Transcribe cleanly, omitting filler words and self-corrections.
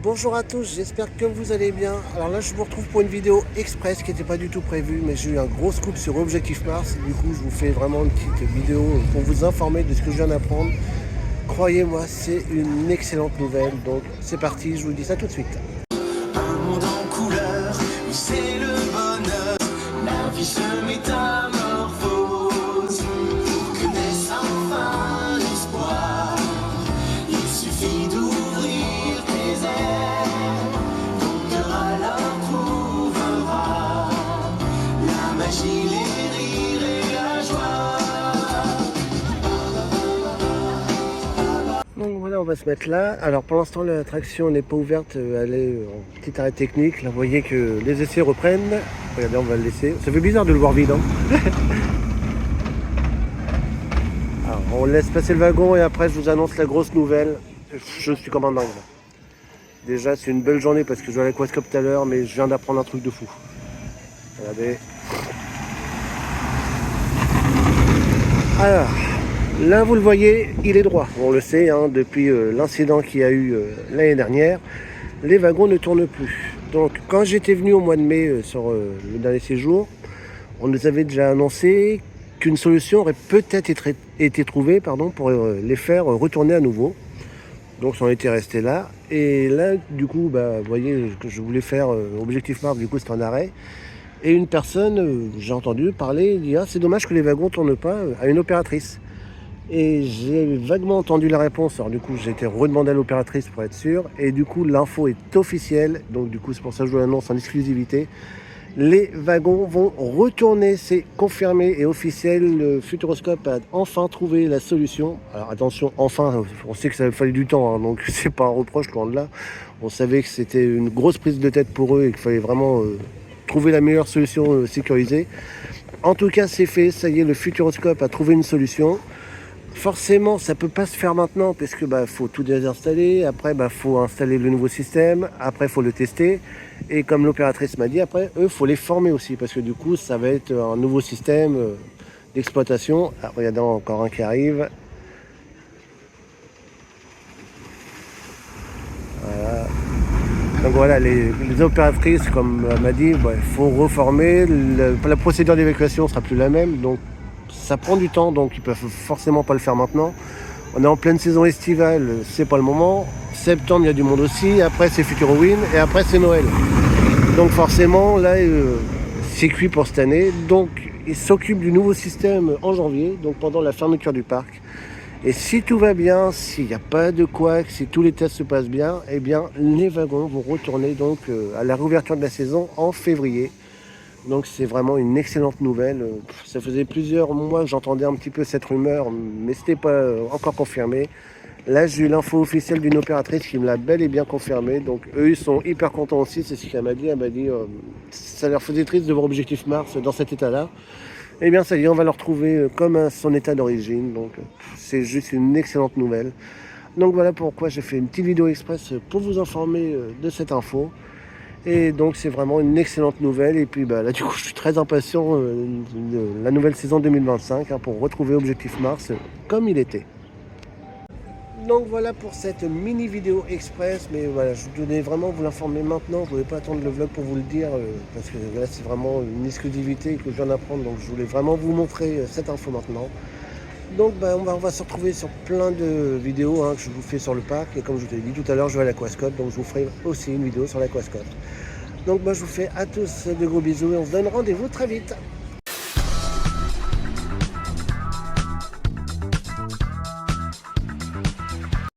Bonjour à tous, j'espère que vous allez bien. Alors là, je vous retrouve pour une vidéo express qui n'était pas du tout prévue, mais j'ai eu un gros scoop sur Objectif Mars. Du coup, je vous fais vraiment une petite vidéo pour vous informer de ce que je viens d'apprendre. Croyez-moi, c'est une excellente nouvelle. Donc, c'est parti, je vous dis ça tout de suite. Un monde en couleur, où c'est le bonheur. La vie se métamorphose pour que naisse enfin l'espoir. Il suffit d'ouvrir tes ailes, ton cœur alors trouvera la magie, les rires et la joie. Donc voilà, on va se mettre là. Alors pour l'instant, l'attraction n'est pas ouverte, elle est en petit arrêt technique. Là, vous voyez que les essais reprennent. Regardez, on va le laisser. Ça fait bizarre de le voir vide, hein. Alors, on laisse passer le wagon et après, je vous annonce la grosse nouvelle. Je suis comme un dingue. Déjà, c'est une belle journée parce que je vais à l'Aquascope tout à l'heure, mais je viens d'apprendre un truc de fou. Regardez. Alors, là, vous le voyez, il est droit. On le sait, hein, depuis l'incident qu'il y a eu l'année dernière, les wagons ne tournent plus. Donc, quand j'étais venu au mois de mai sur le dernier séjour, on nous avait déjà annoncé qu'une solution aurait peut-être été trouvée pour les faire retourner à nouveau. Donc, ça en était resté là. Et là, du coup, vous voyez que je voulais faire Objectif Mars, du coup, c'est en arrêt. Et une personne, j'ai entendu parler, dit « Ah, c'est dommage que les wagons ne tournent pas » à une opératrice. Et j'ai vaguement entendu la réponse, alors du coup j'ai été redemandé à l'opératrice pour être sûr, et du coup l'info est officielle, donc du coup c'est pour ça que je vous l'annonce en exclusivité. Les wagons vont retourner, c'est confirmé et officiel, le Futuroscope a enfin trouvé la solution. Alors attention, enfin, on sait que ça fallait du temps, hein, donc c'est pas un reproche, loin de là. On savait que c'était une grosse prise de tête pour eux et qu'il fallait vraiment trouver la meilleure solution sécurisée. En tout cas c'est fait, ça y est, le Futuroscope a trouvé une solution. Forcément, ça peut pas se faire maintenant parce que faut tout désinstaller. Après, faut installer le nouveau système. Après, faut le tester. Et comme l'opératrice m'a dit, après, eux, faut les former aussi parce que du coup, ça va être un nouveau système d'exploitation. Ah, regardez, encore un qui arrive. Voilà. Donc voilà, les opératrices, comme elle m'a dit, il faut reformer. La procédure d'évacuation sera plus la même. Donc, ça prend du temps, donc ils peuvent forcément pas le faire maintenant. On est en pleine saison estivale, c'est pas le moment. Septembre, il y a du monde aussi. Après, c'est Futurowin et après, c'est Noël. Donc forcément, là, c'est cuit pour cette année. Donc, ils s'occupent du nouveau système en janvier, donc pendant la fermeture du parc. Et si tout va bien, s'il n'y a pas de couac, si tous les tests se passent bien, eh bien, les wagons vont retourner donc à la réouverture de la saison en février. Donc c'est vraiment une excellente nouvelle. Ça faisait plusieurs mois que j'entendais un petit peu cette rumeur, mais ce n'était pas encore confirmé. Là, j'ai eu l'info officielle d'une opératrice qui me l'a bel et bien confirmé. Donc eux, ils sont hyper contents aussi, c'est ce qu'elle m'a dit. Elle m'a dit ça leur faisait triste de voir Objectif Mars dans cet état-là. Eh bien, ça y est, on va le retrouver comme à son état d'origine. Donc c'est juste une excellente nouvelle. Donc voilà pourquoi j'ai fait une petite vidéo express pour vous informer de cette info. Et donc c'est vraiment une excellente nouvelle. Et puis là du coup je suis très impatient de la nouvelle saison 2025 pour retrouver Objectif Mars comme il était. Donc voilà pour cette mini vidéo express. Mais voilà, je voulais vraiment vous l'informer maintenant. Je ne voulais pas attendre le vlog pour vous le dire parce que là c'est vraiment une exclusivité que je viens d'apprendre. Donc je voulais vraiment vous montrer cette info maintenant. Donc on va se retrouver sur plein de vidéos que je vous fais sur le parc. Et comme je vous l'ai dit tout à l'heure, je vais à l'Aquascope. Donc je vous ferai aussi une vidéo sur l'Aquascope. Donc je vous fais à tous de gros bisous et on se donne rendez-vous très vite.